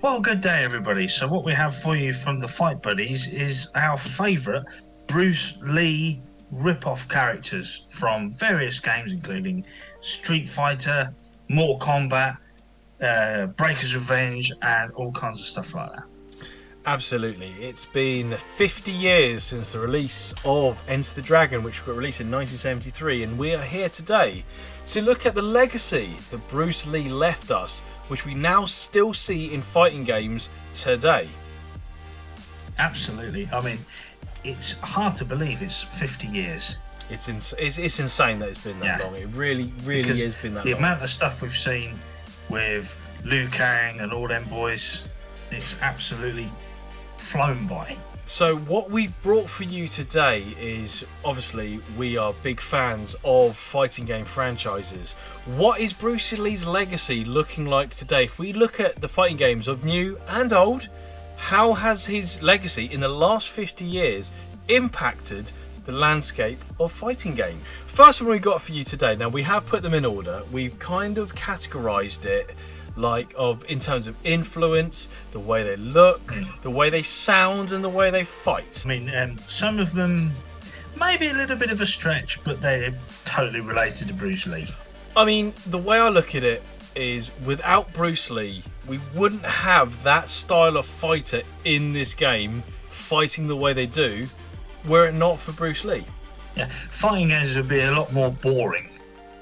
Well, good day, everybody. So what we have for you from the Fight Buddies is our favourite Bruce Lee rip-off characters from various games, including Street Fighter, Mortal Kombat, Breaker's Revenge, and all kinds of stuff like that. Absolutely. It's been 50 years since the release of Enter the Dragon, which got released in 1973, and we are here today to look at the legacy that Bruce Lee left us, which we now still see in fighting games today. Absolutely. I mean, it's hard to believe it's 50 years. It's insane that it's been that long. It really Because has been that long. The long. amount of stuff we've seen with Liu Kang and all them boys, it's absolutely flown by. So what we've brought for you today is, obviously, we are big fans of fighting game franchises. What is Bruce Lee's legacy looking like today? If we look at the fighting games of new and old, how has his legacy in the last 50 years impacted the landscape of fighting game? First one we got for you today, now we have put them in order. We've kind of categorized it in terms of influence, the way they look, the way they sound, and the way they fight. I mean, some of them maybe a little bit of a stretch, but they're totally related to Bruce Lee. I mean, the way I look at it is, without Bruce Lee, we wouldn't have that style of fighter in this game fighting the way they do, were it not for Bruce Lee. Yeah, fighting games would be a lot more boring.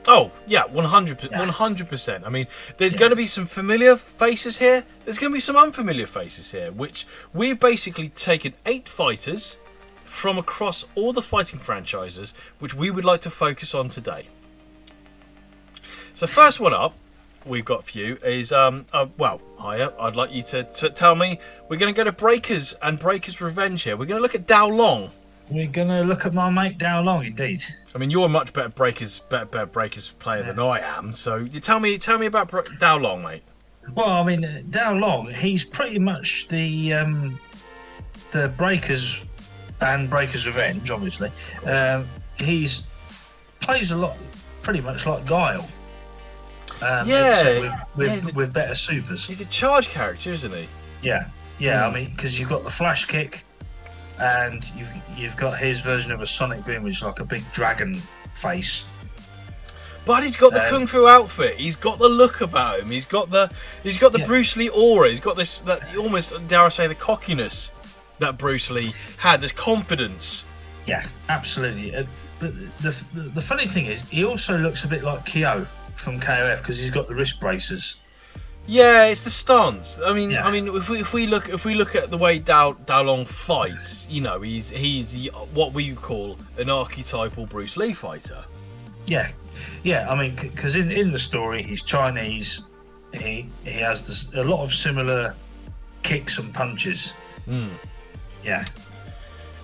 Oh, yeah, 100%. I mean, there's going to be some familiar faces here. There's going to be some unfamiliar faces here, which we've basically taken 8 fighters from across all the fighting franchises, which we would like to focus on today. So first one up we've got for you is, Hiya, I'd like you to tell me, we're going to go to Breakers and Breaker's Revenge here. We're going to look at Dao Long. We're going to look at my mate Dao Long, indeed. I mean, you're a much better Breakers player than I am, so you tell me about Dao Long, mate. Well, I mean, Dao Long, he's pretty much the Breakers and Breaker's Revenge, obviously. He's plays a lot, pretty much like Guile. With better supers. He's a charge character, isn't he? Yeah. I mean, because you've got the flash kick, and you've got his version of a sonic boom, which is like a big dragon face. But he's got the kung fu outfit. He's got the look about him. He's got the Bruce Lee aura. He's got this, that almost, dare I say, the cockiness that Bruce Lee had. This confidence. Yeah, absolutely. But the funny thing is, he also looks a bit like Kyo from KOF because he's got the wrist braces. Yeah, it's the stance. I mean, if we look at the way Dao Long fights, you know, he's what we call an archetypal Bruce Lee fighter. Yeah. I mean, because in the story, he's Chinese. He has a lot of similar kicks and punches. Yeah.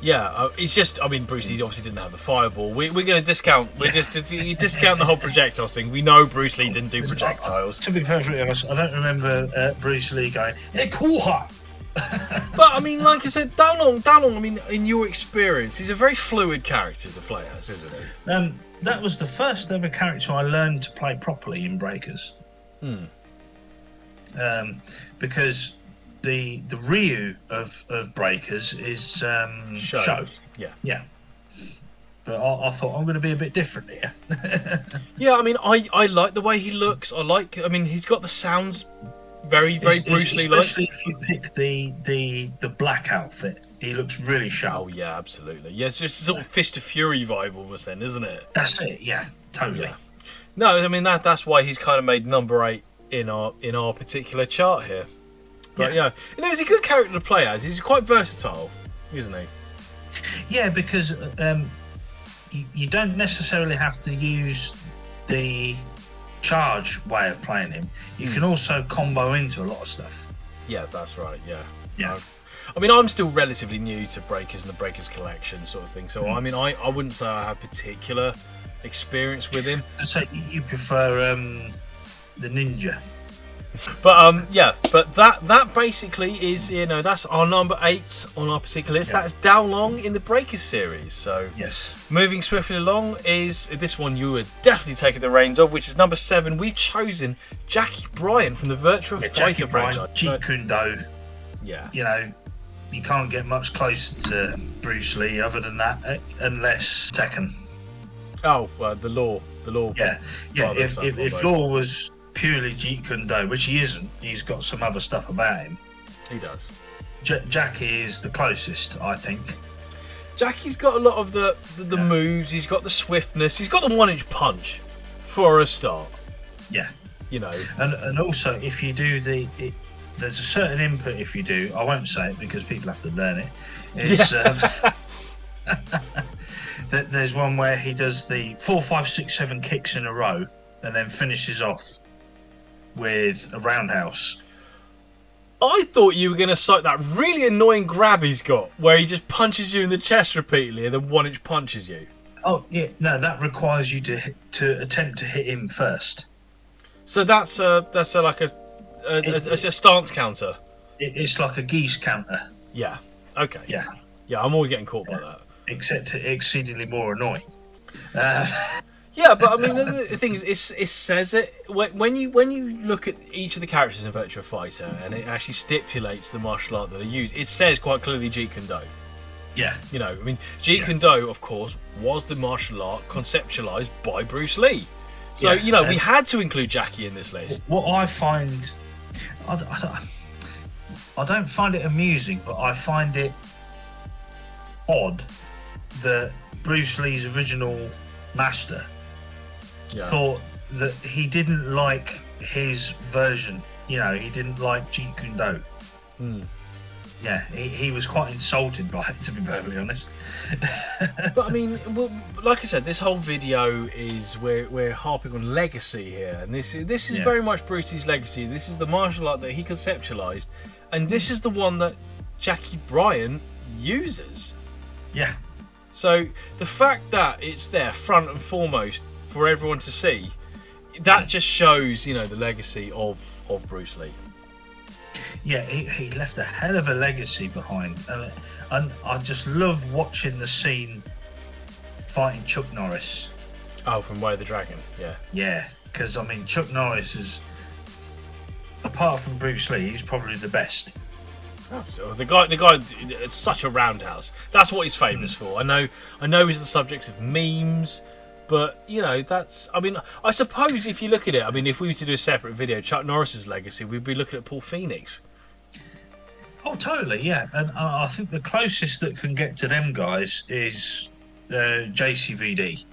Yeah, it's just, I mean, Bruce Lee obviously didn't have the fireball. We're going to discount. You discount the whole projectiles thing. We know Bruce Lee didn't do projectiles. To be perfectly honest, I don't remember Bruce Lee going, "Hey, cool hot." But I mean, like I said, Dao Long. I mean, in your experience, he's a very fluid character to play as, isn't he? That was the first ever character I learned to play properly in Breakers. Because the Ryu of Breakers is Show. Yeah. But I thought I'm going to be a bit different here. Yeah, I mean, I like the way he looks. I mean, he's got the sounds very Bruce Lee like. Especially if you pick the black outfit, he looks really sharp. Oh yeah, absolutely. Yeah, it's just a sort of Fist of Fury vibe almost then, isn't it? That's it. Yeah, totally. Yeah. No, I mean that's why he's kind of made number 8 in our particular chart here. But yeah, you know, he's a good character to play as. He's quite versatile, isn't he? Yeah, because you don't necessarily have to use the charge way of playing him. You can also combo into a lot of stuff. Yeah, that's right. Yeah. I mean, I'm still relatively new to Breakers and the Breakers collection sort of thing. So I mean, I wouldn't say I have particular experience with him. So you prefer the ninja? But but that basically is, that's our number 8 on our particular list. Yeah. That's Dao Long in the Breakers series. So Yes. moving swiftly along is this one you were definitely taking the reins of, which is number 7. We've chosen Jacky Bryant from the Virtua Fighter franchise. Jeet Kune Do. Yeah. You can't get much closer to Bruce Lee other than that, unless Tekken. Oh, well, the law. Yeah. If both. Law was purely Jeet Kune Do, which he isn't, he's got some other stuff about him. He does. Jacky is the closest, I think. Jacky's got a lot of the moves. He's got the swiftness. He's got the 1-inch punch for a start. Yeah. And also, if you do there's a certain input if you do. I won't say it because people have to learn it. It's there's one where he does the 4, 5, 6, 7 kicks in a row and then finishes off with a roundhouse. I thought you were going to cite that really annoying grab he's got, where he just punches you in the chest repeatedly and then 1-inch punches you. Oh yeah, no, that requires you to attempt to hit him first. So that's like a stance counter. It's like a geese counter. Yeah. Okay. Yeah. Yeah, I'm always getting caught by that. Except exceedingly more annoying. Yeah, but I mean, the thing is, it says it when you look at each of the characters in Virtua Fighter, and it actually stipulates the martial art that they use. It says quite clearly Jeet Kune Do. Yeah. Jeet Kune Do, of course, was the martial art conceptualized by Bruce Lee. So we had to include Jacky in this list. What I find, I don't find it amusing, but I find it odd that Bruce Lee's original master thought that he didn't like his version. He didn't like Jeet Kune Do. Yeah, he was quite insulted by it, to be perfectly honest. But I mean, well, like I said, this whole video is we're harping on legacy here, and this is very much Bruce's legacy. This is the martial art that he conceptualized, and this is the one that Jacky Bryant uses. Yeah. So the fact that it's there front and foremost for everyone to see, that just shows, the legacy of Bruce Lee. Yeah, he left a hell of a legacy behind, and I just love watching the scene fighting Chuck Norris. Oh, from Way of the Dragon, yeah. Yeah, because Chuck Norris is, apart from Bruce Lee, he's probably the best. Oh, so the guy, it's such a roundhouse. That's what he's famous for. I know he's the subject of memes, but that's. I suppose if you look at it, if we were to do a separate video, Chuck Norris's legacy, we'd be looking at Paul Phoenix. Oh, totally, yeah. And I think the closest that can get to them guys is JCVD.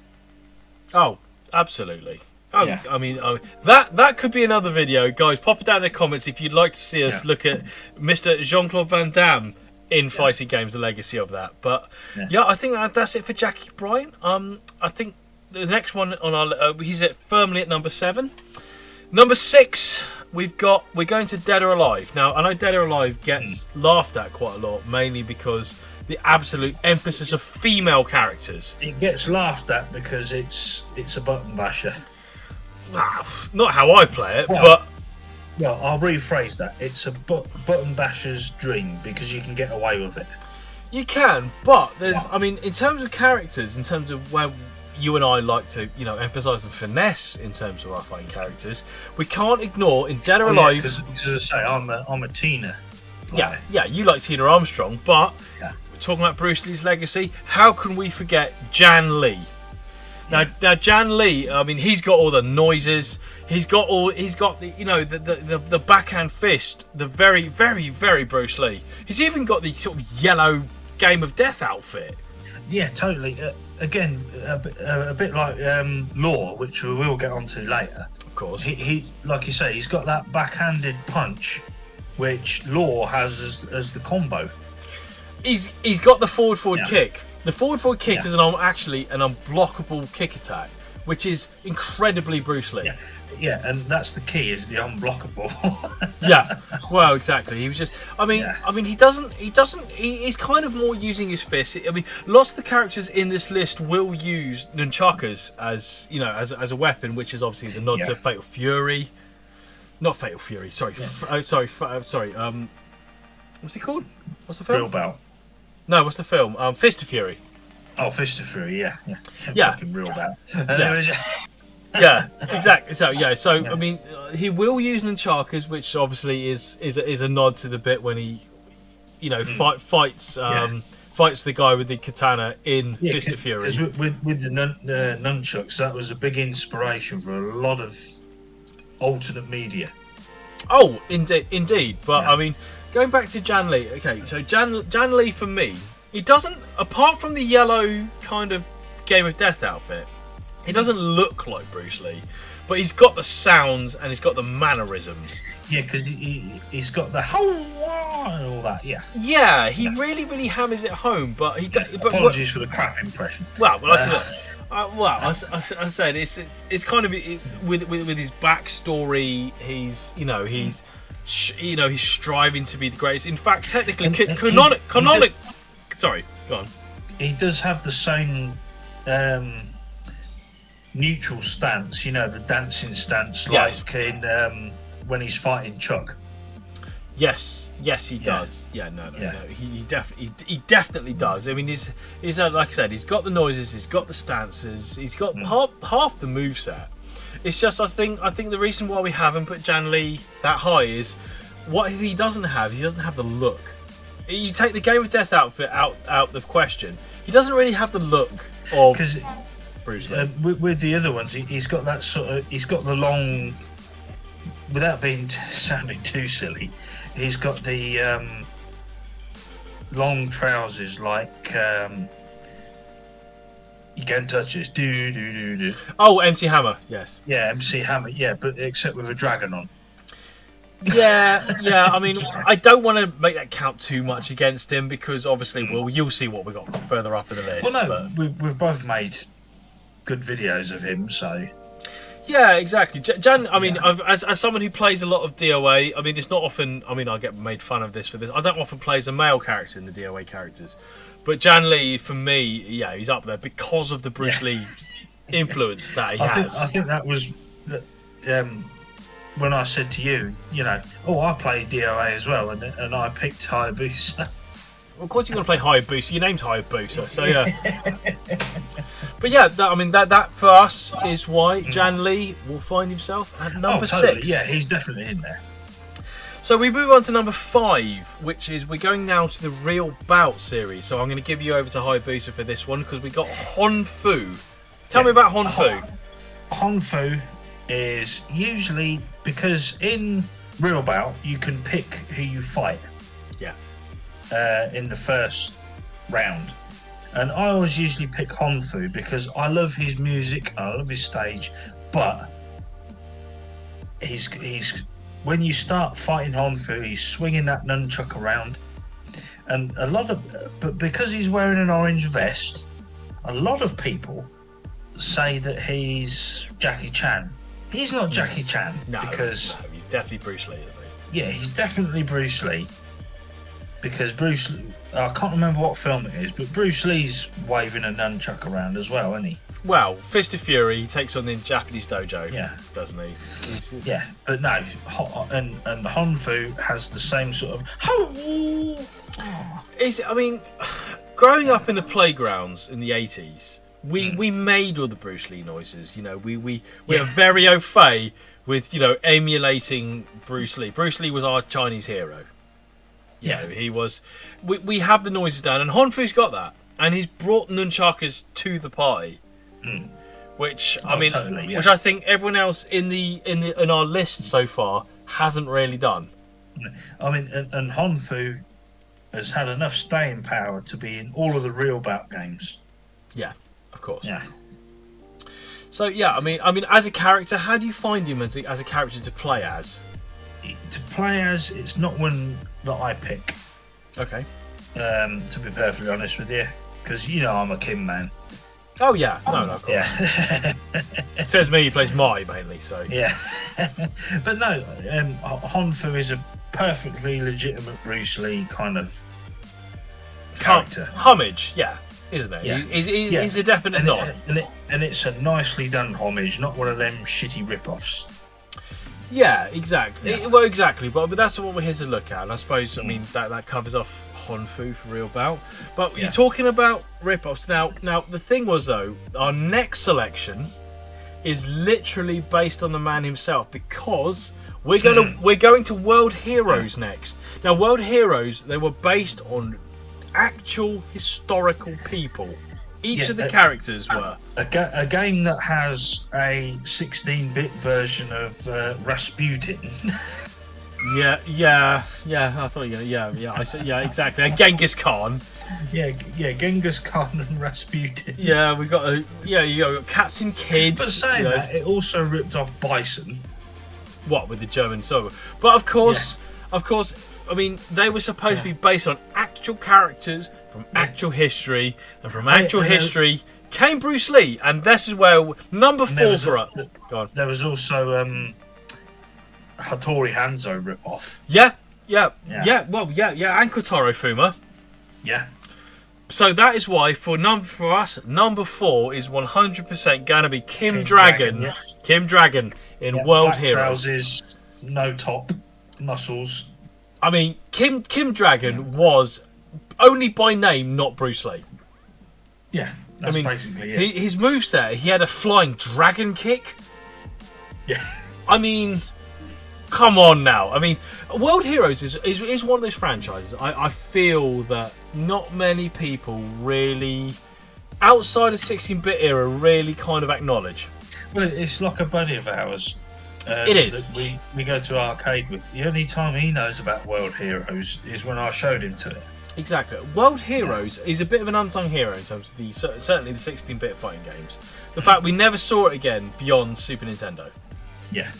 Oh, absolutely. Oh, Yeah. That could be another video, guys. Pop it down in the comments if you'd like to see us look at Mr. Jean-Claude Van Damme in fighting games, the legacy of that. But I think that's it for Jacky Bryant. I think the next one on our he's firmly at number 7. Number 6, we're going to Dead or Alive. Now I know Dead or Alive gets laughed at quite a lot, mainly because the absolute emphasis of female characters. It gets laughed at because it's a button basher. Not how I play it, Well, but Well, I'll rephrase that. It's a button basher's dream because you can get away with it. you can, but there's, in terms of characters, in terms of where you and I like to, emphasise and finesse in terms of our fighting characters, we can't ignore in Dead or Alive. Because as I say, I'm a Tina player. Yeah, you like Tina Armstrong, but we're talking about Bruce Lee's legacy. How can we forget Jann Lee? Now Jann Lee, he's got all the noises. He's got the the backhand fist, the very, very, very Bruce Lee. He's even got the sort of yellow Game of Death outfit. Yeah, totally. Again, a bit like Law, which we will get onto later. Of course. He like you say, he's got that backhanded punch, which Law has as the combo. He's got the forward kick. The forward kick is an unblockable kick attack, which is incredibly Bruce Lee. Yeah, and that's the key, is the unblockable. Well, exactly. He was just. He's kind of more using his fists. Lots of the characters in this list will use nunchakas as a weapon, which is obviously the nod to Fatal Fury. Not Fatal Fury. Sorry, Yeah. sorry. What's it called? What's the film? Real Bout. No, what's the film? Fist of Fury. Oh, Fist of Fury. Yeah. Fucking Real Bout. Yeah, exactly. So I mean, he will use nunchakas, which obviously is a nod to the bit when he, fights the guy with the katana in Fist of Fury. Because with the nunchucks, that was a big inspiration for a lot of alternate media. Oh, indeed. But I mean, going back to Jann Lee. Okay, so Jann Lee for me, he doesn't, apart from the yellow kind of Game of Death outfit, he doesn't look like Bruce Lee, but he's got the sounds and he's got the mannerisms. Yeah, because he's got the and all that. Yeah. Yeah, he really, really hammers it home. But he. Apologies for the crap impression. Well, I said it's kind of with his backstory. He's he's striving to be the greatest. In fact, technically, canonic. Sorry, go on. He does have the same. Neutral stance, the dancing stance, like in when he's fighting Chuck. Yes, he does. Yeah, no. He definitely does. I mean, he's like I said, he's got the noises, he's got the stances, he's got half the moveset. It's just I think the reason why we haven't put Jann Lee that high is what he doesn't have. He doesn't have the look. You take the Game of Death outfit out the question. He doesn't really have the look of. With the other ones, he's got that sort of. He's got the long, without being sounding too silly, he's got the long trousers like you can't touch this. Do. Oh, MC Hammer, yes. Yeah, MC Hammer. Yeah, but except with a dragon on. Yeah. I mean, I don't want to make that count too much against him because obviously, you'll see what we got further up in the list. Well, no, we've both made good videos of him, so yeah, exactly. Jann, I mean, as someone who plays a lot of DOA, I mean, it's not often. I mean, I get made fun of this for this. I don't often play as a male character in the DOA characters, but Jann Lee for me, yeah, he's up there because of the Bruce Lee influence that he has. I think that was when I said to you, I play DOA as well, and I picked Hayabusa. Well, of course, you're going to play Hayabusa. Your name's Hayabusa, so yeah. But yeah, that for us is why Jann Lee will find himself at number 6. Yeah, he's definitely in there. So we move on to number 5, which is we're going now to the Real Bout series. So I'm going to give you over to Hayabusa for this one because we got Hon Fu. Tell me about Hon Fu. Hon Fu is usually because in Real Bout you can pick who you fight. Yeah. In the first round, and I always usually pick Hon Fu because I love his music, I love his stage, but he's when you start fighting Hon Fu, he's swinging that nunchuck around, and but because he's wearing an orange vest, a lot of people say that he's Jackie Chan. He's not Jackie Chan because he's definitely Bruce Lee, isn't he? Yeah, he's definitely Bruce Lee. Because I can't remember what film it is, but Bruce Lee's waving a nunchuck around as well, isn't he? Well, Fist of Fury, he takes on the Japanese dojo, doesn't he? Yeah, but no, and Hon Fu has the same sort of. I mean, growing up in the playgrounds in the 80s, we made all the Bruce Lee noises. We are very au fait with emulating Bruce Lee. Bruce Lee was our Chinese hero. He was. We have the noises down, and Hon Fu's got that, and he's brought nunchakas to the party, which which I think everyone else in our list so far hasn't really done. I mean, and Hon Fu has had enough staying power to be in all of the Real Bout games. Yeah, of course. Yeah. So I mean, as a character, how do you find him as a character to play as? To play as, it's not one that I pick. Okay. To be perfectly honest with you, because I'm a Kim man. Oh yeah, no, of course. Yeah. It says me, he plays Mai mainly, so. Yeah. But no, Hon Fu is a perfectly legitimate Bruce Lee kind of character. Homage, yeah, isn't it? Yeah. He's a definite nod. And it's a nicely done homage, not one of them shitty rip-offs. Yeah, exactly. Yeah. Well, exactly. But that's what we're here to look at. And I suppose, I mean, that covers off Hon Fu for real, Bout. But you're talking about rip-offs. Now, the thing was, though, our next selection is literally based on the man himself, because we're going to World Heroes next. Now, World Heroes, they were based on actual historical people. Each of the characters were. A game that has a 16-bit version of Rasputin. Yeah. I thought I said exactly. And Genghis Khan. Yeah, Genghis Khan and Rasputin. Yeah, we got you got Captain Kidd. But saying that, it also ripped off Bison. What, with the German soldier? But of course, I mean, they were supposed to be based on actual characters from actual history, and from actual history came Bruce Lee, and this is where number 4 for us. Go on. There was also Hattori Hanzo rip-off. Yeah, and Kotaro Fuma. Yeah. So that is why for us, number 4 is 100% going to be Kim Dragon. Yeah. Kim Dragon in World Black Heroes. Trousers, no top, muscles. I mean, Kim Dragon was only by name, not Bruce Lee. Yeah, that's basically it. His moveset, he had a flying dragon kick. Yeah. I mean, come on now. I mean, World Heroes is one of those franchises I feel that not many people really, outside of 16-bit era, really kind of acknowledge. Well, it's like a buddy of ours. It is. That we go to arcade with. The only time he knows about World Heroes is when I showed him to it. Exactly. World Heroes is a bit of an unsung hero in terms of certainly the 16-bit fighting games. The fact we never saw it again beyond Super Nintendo. Yeah.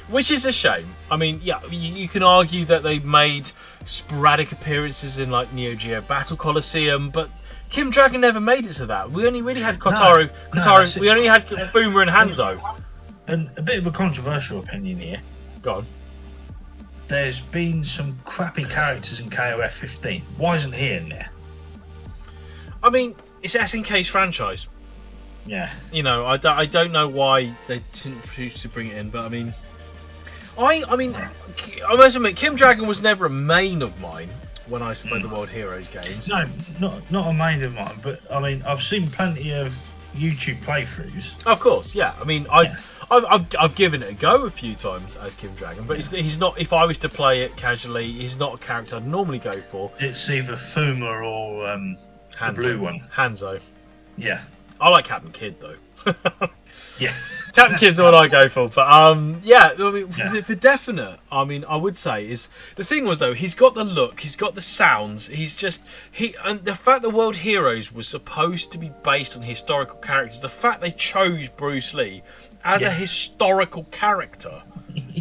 Which is a shame. I mean, yeah, you can argue that they made sporadic appearances in like Neo Geo Battle Coliseum, but Kim Dragon never made it to that. We only really had Kotaro. We only had Fuma and Hanzo. And a bit of a controversial opinion here. Go on. There's been some crappy characters in KOF 15. Why isn't he in there? I mean, it's SNK's franchise. Yeah. You know, I don't know why they didn't choose to bring it in, but I mean, I must admit, Kim Dragon was never a main of mine when I played the World Heroes games. No, not a main of mine, but I mean, I've seen plenty of YouTube playthroughs. Of course, yeah. I mean, I've given it a go a few times as Kim Dragon, but he's not. If I was to play it casually, he's not a character I'd normally go for. It's either Fuma or the blue one, Hanzo. Yeah, I like Captain Kidd though. Yeah. Captain Kidd's what I go for, but yeah, I mean, for definite, I mean, I would say is the thing was though, he's got the look, he's got the sounds, and the fact that World Heroes was supposed to be based on historical characters, the fact they chose Bruce Lee as a historical character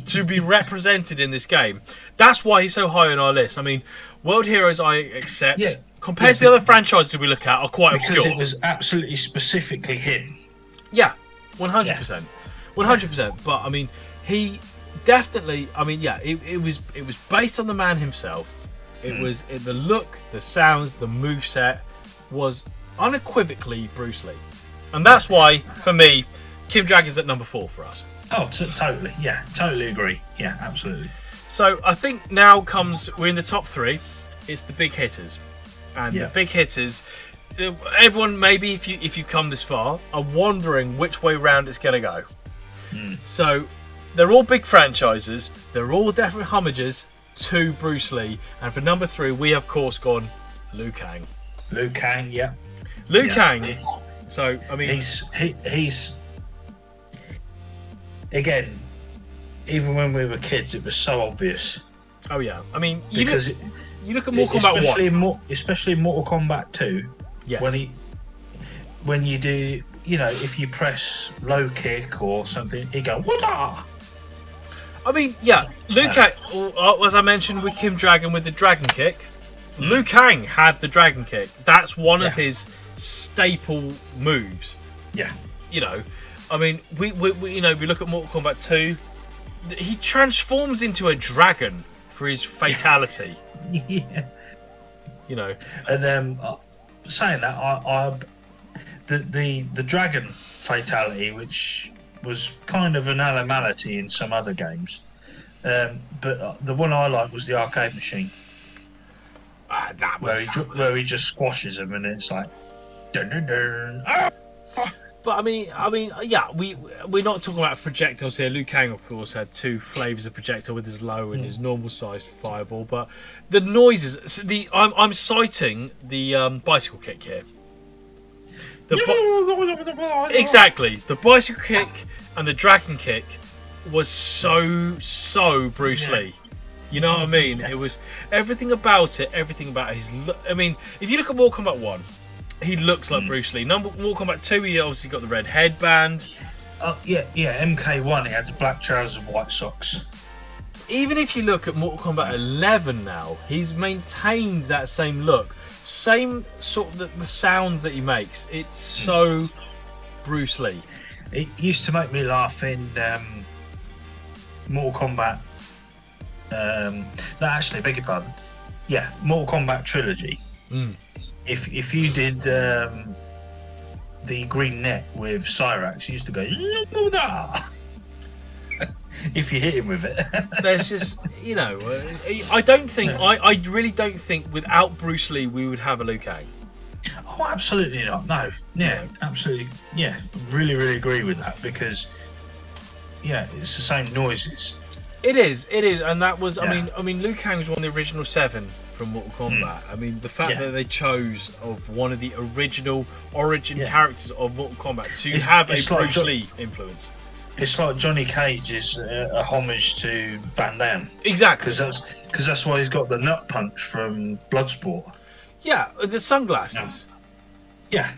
to be represented in this game, that's why he's so high on our list. I mean, World Heroes I accept, compared to the other franchises we look at, are quite obscure. Because it was absolutely specifically him. Yeah. 100%, 100%. But I mean, he definitely. I mean, yeah, it was based on the man himself. It was the look, the sounds, the moveset was unequivocally Bruce Lee, and that's why for me, Kim Dragon's at number 4 for us. Oh, totally. Yeah, totally agree. Yeah, absolutely. So I think now we're in the top 3. It's the big hitters, and the big hitters. Everyone, maybe if you've come this far, are wondering which way round it's going to go. So they're all big franchises. They're all definite homages to Bruce Lee. And for number 3, we have of course gone Liu Kang. Liu Kang, yeah. Liu Kang. So I mean, he's again. Even when we were kids, it was so obvious. Oh yeah. I mean, you look at Mortal Kombat 1, especially in Mortal Kombat 2. Yes. When you do, you know, if you press low kick or something, you go wada. I mean, yeah, Liu Kang, as I mentioned with Kim Dragon with the dragon kick, Liu Kang had the dragon kick. That's one of his staple moves. Yeah. You know, I mean, we look at Mortal Kombat 2. He transforms into a dragon for his fatality. Yeah. You know, and saying that, the dragon fatality, which was kind of an anomaly in some other games, But the one I like was the arcade machine, That was where he just squashes them, and it's like, dun, dun, dun. Ah! But I mean, yeah, we're not talking about projectiles here. Liu Kang, of course, had two flavors of projectile with his low and his normal-sized fireball. But the noises, I'm citing the bicycle kick here. Exactly, the bicycle kick and the dragon kick was so Bruce Lee. You know what I mean? It was everything about it, everything about his. I mean, if you look at Mortal Kombat 1. He looks like Bruce Lee. Mortal Kombat 2, he obviously got the red headband. Oh, yeah, MK1, he had the black trousers and white socks. Even if you look at Mortal Kombat 11 now, he's maintained that same look. Same sort of the sounds that he makes. It's so Bruce Lee. It used to make me laugh in Mortal Kombat. No, actually, beg your pardon. Yeah, Mortal Kombat Trilogy. If you did the green net with Cyrax, you used to go if you hit him with it. There's just, I don't think, I really don't think without Bruce Lee we would have a Liu Kang. Oh, absolutely not. No, yeah, absolutely, yeah, really agree with that because, yeah, it's the same noises. It is, and that was, I mean, Liu Kang was one of the original 7 from Mortal Kombat. I mean, the fact that they chose of one of the original origin characters of Mortal Kombat to have a Bruce Lee influence. It's like Johnny Cage is a homage to Van Damme. Exactly. Because that's why he's got the nut punch from Bloodsport. Yeah, the sunglasses. Yeah.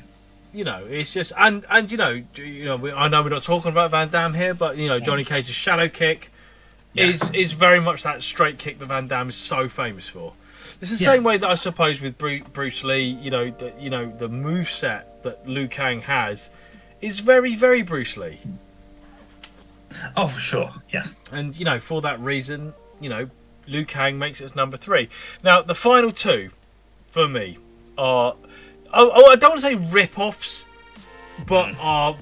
It's just and I know we're not talking about Van Damme here, but Johnny Cage's shadow kick is very much that straight kick that Van Damme is so famous for. It's the same way that I suppose with Bruce Lee, the moveset that Liu Kang has is very, very Bruce Lee. Oh, for sure, yeah. And, for that reason, Liu Kang makes it as number 3. Now, the final two, for me, are... I don't want to say rip-offs, but are,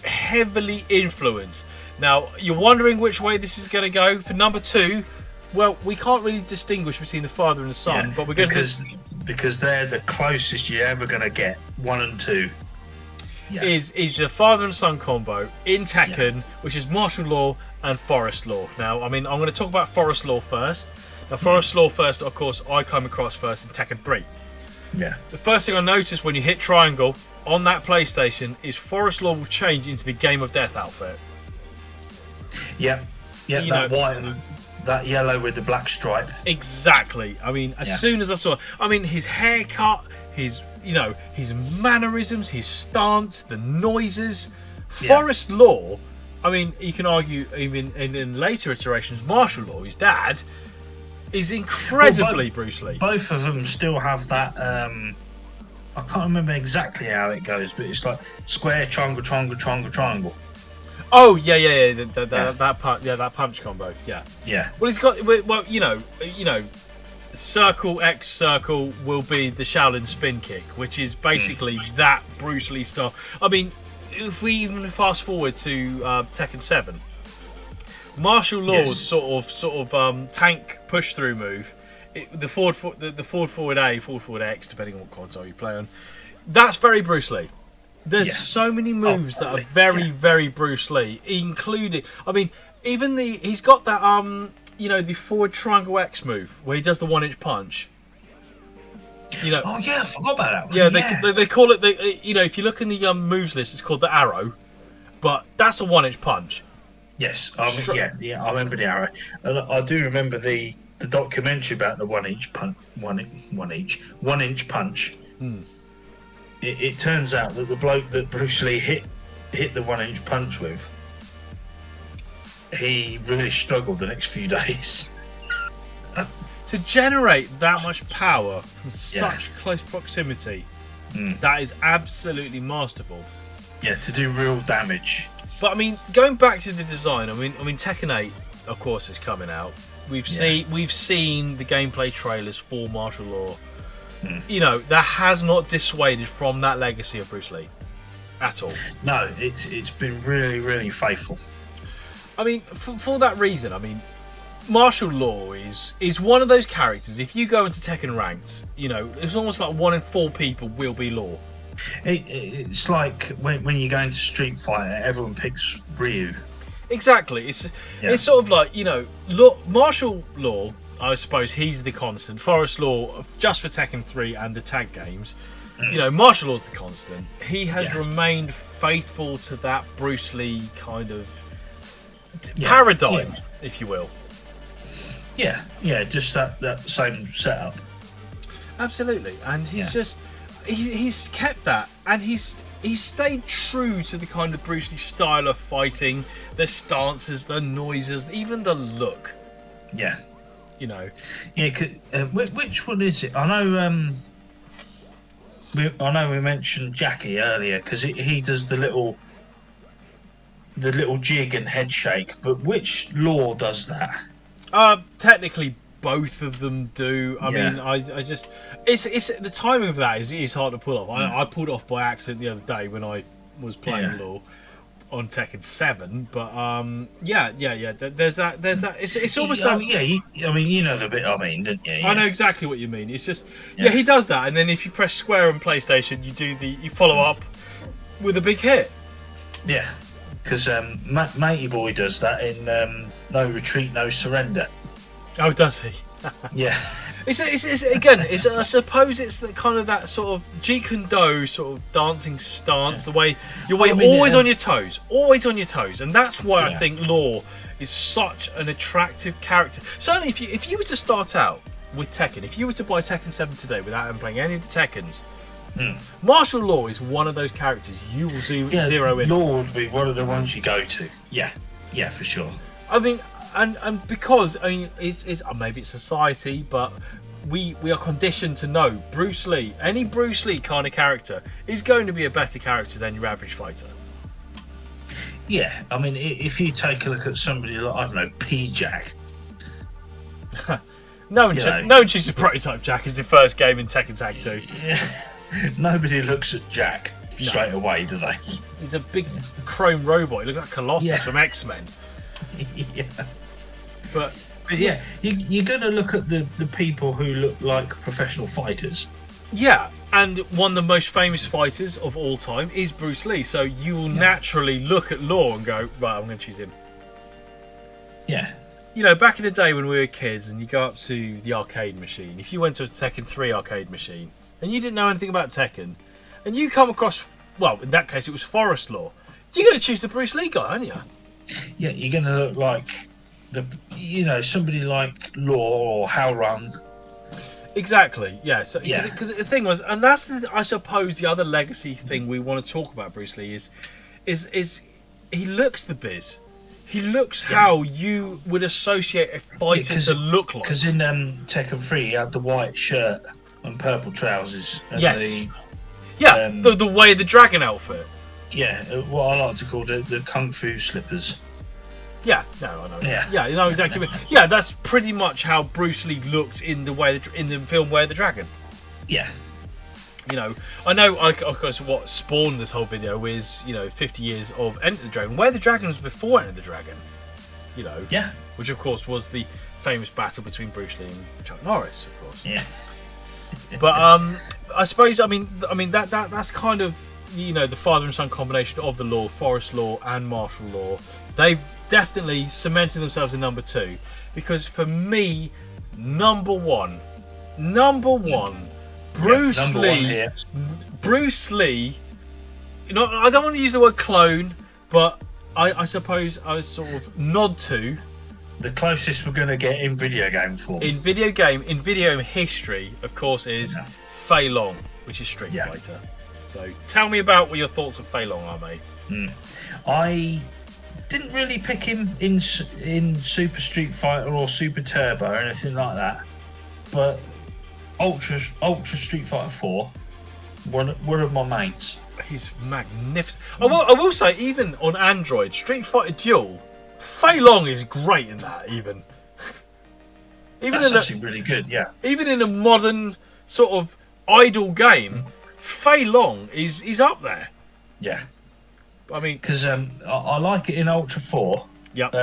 heavily influenced. Now, you're wondering which way this is going to go. For number 2... Well, we can't really distinguish between the father and the son, but we're going because they're the closest you're ever going to get. 1 and 2 is the father and son combo in Tekken, which is martial law and forest law. Now, I mean, I'm going to talk about forest law first. Now, forest law first, of course, I come across first in Tekken 3. Yeah. The first thing I noticed when you hit triangle on that PlayStation is forest law will change into the Game of Death outfit. Yeah, that white and that yellow with the black stripe. Exactly. I mean, as soon as I saw, his haircut, his mannerisms, his stance, the noises, forest law. I mean, you can argue even in later iterations, martial law, his dad, is incredibly Bruce Lee. Both of them still have that. I can't remember exactly how it goes, but it's like square, triangle, triangle, triangle, triangle. Oh yeah. That punch combo. Yeah. Well, he's got. Well, circle X circle will be the Shaolin spin kick, which is basically that Bruce Lee style. I mean, if we even fast forward to Tekken 7, martial law's sort of tank push through move, the forward forward A, forward forward X, depending on what console you play on. That's very Bruce Lee. There's so many moves that are very, very Bruce Lee, including. I mean, even he's got that the forward triangle X move where he does the 1-inch punch. Oh yeah, I forgot about that one. Yeah, they call it if you look in the moves list, it's called the arrow, but that's a 1-inch punch. Yes, I remember the arrow, and I do remember the documentary about the 1-inch punch. 1-inch punch. It turns out that the bloke that Bruce Lee hit the 1-inch punch with, he really struggled the next few days. To generate that much power from such close proximity, that is absolutely masterful. Yeah, to do real damage. But I mean, going back to the design, I mean, Tekken 8, of course, is coming out. We've seen the gameplay trailers for martial law. That has not dissuaded from that legacy of Bruce Lee at all. No, it's been really, really faithful. I mean, for that reason, I mean, martial law is one of those characters. If you go into Tekken ranked, you know, it's almost like 1 in 4 people will be law. It's like when you go into Street Fighter, everyone picks Ryu. Exactly. It's sort of like, you know, martial law. I suppose he's the constant. Forest law, just for Tekken 3 and the tag games. You know, martial law's the constant. He has remained faithful to that Bruce Lee kind of paradigm, if you will. Yeah, just that same setup. Absolutely, and he's just he's kept that, and he's stayed true to the kind of Bruce Lee style of fighting, the stances, the noises, even the look. Yeah, you know. Yeah, which one is it? I know. We mentioned Jacky earlier because he does the little jig and head shake, but which law does that? Technically, both of them do. I mean, I just it's the timing of that is hard to pull off. I pulled it off by accident the other day when I was playing law on Tekken 7, but There's that. It's almost like I mean, you know the bit I mean, didn't you? Yeah. I know exactly what you mean. It's just he does that, and then if you press square on PlayStation, you follow up with a big hit. Yeah. Because Matey Boy does that in No Retreat, No Surrender. Oh, does he? Yeah. It's I suppose it's the kind of that sort of Jeet Kune Do sort of dancing stance, the way you're always on your toes, and that's why I think Law is such an attractive character. Certainly, if you were to start out with Tekken, if you were to buy Tekken 7 today without him playing any of the Tekkens. Martial Law is one of those characters you will zero in. Law would be one of the ones you go to. Yeah, for sure. I mean, and because it's maybe it's society, but we are conditioned to know any Bruce Lee kind of character is going to be a better character than your average fighter. Yeah, I mean, if you take a look at somebody like, I don't know, P-Jack. No one chooses Prototype Jack as the first game in Tekken Tag 2. Yeah. Nobody looks at Jack straight away, do they? He's a big chrome robot. He looks like Colossus from X-Men. Yeah. But yeah, you're going to look at the people who look like professional fighters. Yeah, and one of the most famous fighters of all time is Bruce Lee. So you will naturally look at Law and go, right, I'm going to choose him. Yeah. You know, back in the day when we were kids and you go up to the arcade machine, if you went to a Tekken 3 arcade machine and you didn't know anything about Tekken, and you come across, well, in that case it was Forest Law, you're going to choose the Bruce Lee guy, aren't you? Yeah, you're going to look like somebody like Law or Hao Run. Exactly, yeah. Because the thing was, and that's I suppose the other legacy thing we want to talk about Bruce Lee is he looks the biz. He looks how you would associate a fighter to look like. Because in Tekken 3, he had the white shirt and purple trousers. And the way the dragon outfit. Yeah, what I like to call the Kung Fu slippers. Yeah, no, I know. Yeah, you know exactly. Yeah, that's pretty much how Bruce Lee looked in the film Where the Dragon. Yeah. You know, I know. Of course, what spawned this whole video is 50 years of Enter the Dragon. Where the Dragon was before Enter the Dragon. You know. Yeah. Which of course was the famous battle between Bruce Lee and Chuck Norris, of course. Yeah. But I suppose I mean that's kind of the father and son combination of the law, Forest Law, and martial law. They've definitely cemented themselves in number 2 because for me, number one, Bruce Lee. Bruce Lee. I don't want to use the word clone, but I suppose I sort of nod to the closest we're going to get in video game form. In video game history, of course, is Fei Long, which is Street Fighter. So tell me about what your thoughts of Fei Long are, mate. I didn't really pick him in Super Street Fighter or Super Turbo or anything like that, but Ultra Street Fighter 4, one of my mates. He's magnificent. I will say, even on Android, Street Fighter Duel, Fei Long is great in that. That's actually really good. Yeah. Even in a modern sort of idle game, Fei Long is up there. Yeah. I mean, because I like it in Ultra 4 Yep.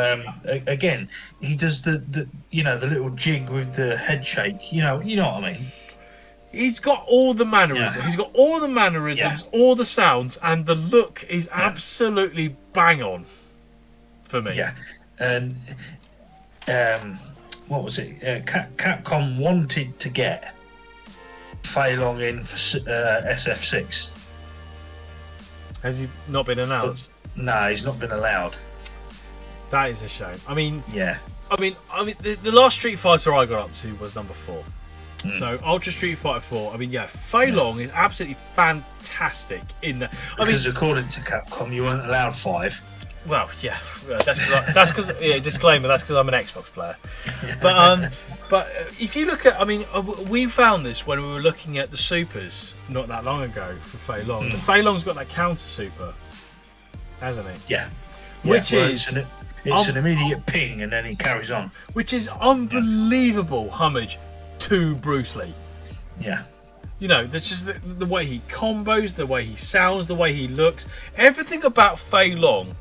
Again, he does the the little jig with the head shake. You know what I mean. He's got all the mannerisms. Yeah. He's got all the mannerisms, all the sounds, and the look is absolutely bang on for me. Yeah, and what was it? Capcom wanted to get Fei Long in for SF6. Has he not been announced? No, he's not been allowed. That is a shame. I mean, yeah. The last Street Fighter I got up to was number 4. So Ultra Street Fighter 4. I mean, Fei Long is absolutely fantastic in that. Because according to Capcom, you weren't allowed 5. Well, yeah, that's because disclaimer. That's because I'm an Xbox player. But if you look at, we found this when we were looking at the supers not that long ago for Fei Long. Fei Long's got that counter super, hasn't he? Yeah. Which is it's an immediate ping and then he carries on. Which is unbelievable homage to Bruce Lee. Yeah. That's just the way he combos, the way he sounds, the way he looks. Everything about Fei Long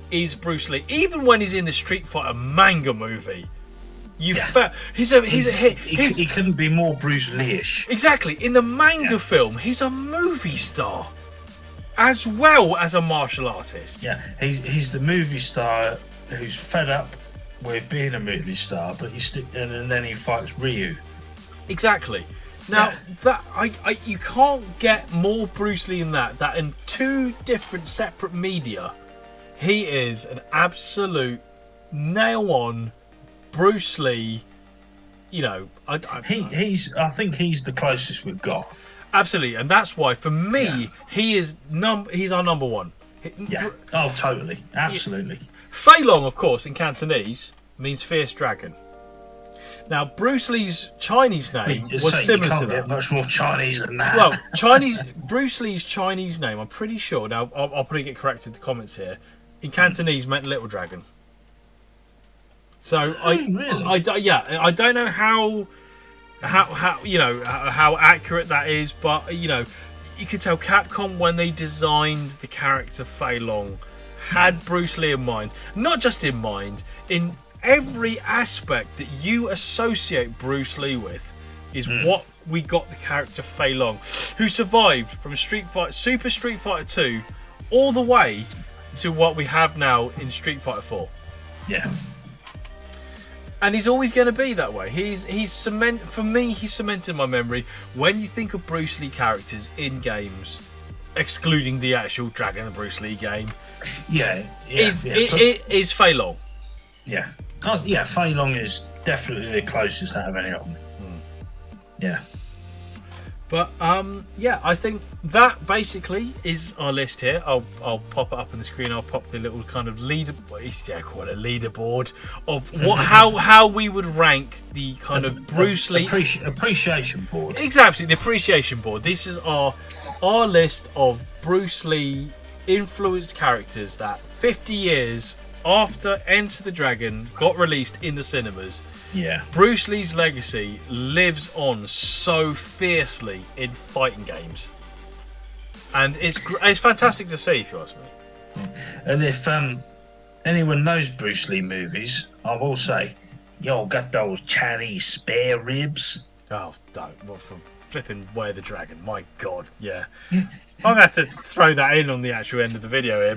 is Bruce Lee. Even when he's in the Street Fighter manga movie, he couldn't be more Bruce Lee-ish. Exactly. In the manga film, he's a movie star as well as a martial artist. Yeah, he's the movie star who's fed up with being a movie star, but and then he fights Ryu. Exactly. Now that you can't get more Bruce Lee than that. That in 2 different separate media, he is an absolute nail-on Bruce Lee. I think he's the closest we've got. Absolutely, and that's why for me he's our number 1. Yeah. Oh, totally, absolutely. Fei Long, of course, in Cantonese means fierce dragon. Now, Bruce Lee's Chinese name was similar to that. Much more Chinese than that. Well, Bruce Lee's Chinese name, I'm pretty sure. Now, I'll probably get corrected in the comments here. In Cantonese, meant little dragon. So really? I don't know how accurate that is, but you can tell Capcom when they designed the character Fei Long had Bruce Lee in mind. Not just in mind, in every aspect that you associate Bruce Lee with is what we got the character Fei Long, who survived from Super Street Fighter 2 all the way to what we have now in Street Fighter 4. Yeah. And he's always going to be that way. He's cemented in my memory. When you think of Bruce Lee characters in games, excluding the actual Dragon and Bruce Lee game, it is Fei Long. Yeah. Oh, yeah, Fei Long is definitely the closest out of any of them. Yeah. But I think that basically is our list here. I'll pop it up on the screen. I'll pop the little kind of leaderboard of how we would rank the kind of Bruce Lee appreciation board. Exactly, the appreciation board. This is our list of Bruce Lee influenced characters that 50 years after Enter the Dragon got released in the cinemas. Yeah. Bruce Lee's legacy lives on so fiercely in fighting games. And it's fantastic to see, if you ask me. And if anyone knows Bruce Lee movies, I will say, yo, got those Chinese spare ribs? Oh, don't. Well, for flipping Way of the Dragon, my God, yeah. I'm going to have to throw that in on the actual end of the video here.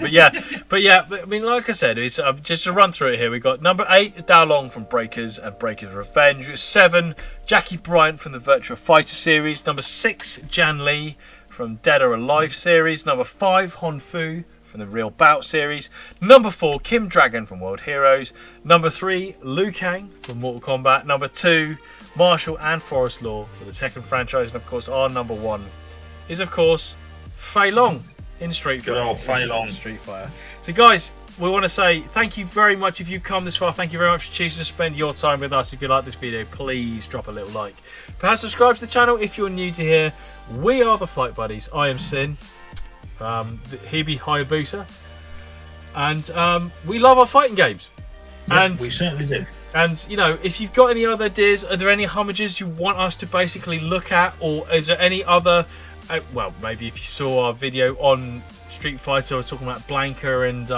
But I mean, like I said, it's just to run through it here. We've got number 8 is Dao Long from Breakers and Breakers Revenge. 7, Jacky Bryant from the Virtua Fighter series. Number 6, Jann Lee from Dead or Alive series. Number 5, Hon Fu from the Real Bout series. Number 4, Kim Dragon from World Heroes. Number 3, Liu Kang from Mortal Kombat. Number 2, Marshall and Forest Law for the Tekken franchise. And of course, our number 1 is, of course, Fei Long in Street Fighter. Good old Fei Long. Street Fighter. So, guys, we want to say thank you very much if you've come this far. Thank you very much for choosing to spend your time with us. If you like this video, please drop a little like. Perhaps subscribe to the channel if you're new to here. We are the Fight Buddies. I am Sin. He be Hayabusa. And we love our fighting games. Yeah, and we certainly do. And, if you've got any other ideas, are there any homages you want us to basically look at? Or is there any other... well, maybe if you saw our video on Street Fighter, I was talking about Blanca and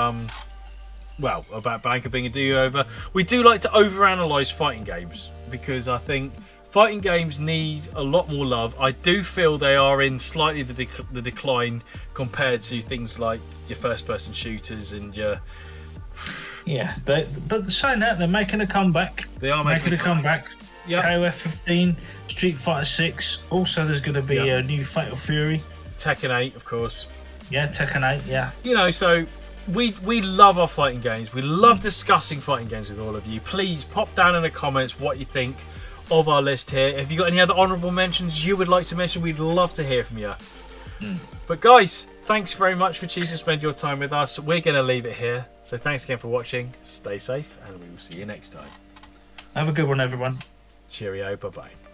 about Blanka being a do-over. We do like to over-analyse fighting games because I think fighting games need a lot more love. I do feel they are in slightly the decline compared to things like your first-person shooters and your... Yeah, but saying that, they're making a comeback. They are making a comeback. Yep. KOF 15, Street Fighter 6. Also, there's going to be a new Fatal Fury. Tekken 8, of course. Yeah, Tekken 8, yeah. You know, so we love our fighting games. We love discussing fighting games with all of you. Please pop down in the comments what you think of our list here. If you've got any other honourable mentions you would like to mention, we'd love to hear from you. But guys, thanks very much for choosing to spend your time with us. We're going to leave it here. So thanks again for watching. Stay safe, and we will see you next time. Have a good one, everyone. Cheerio. Bye-bye.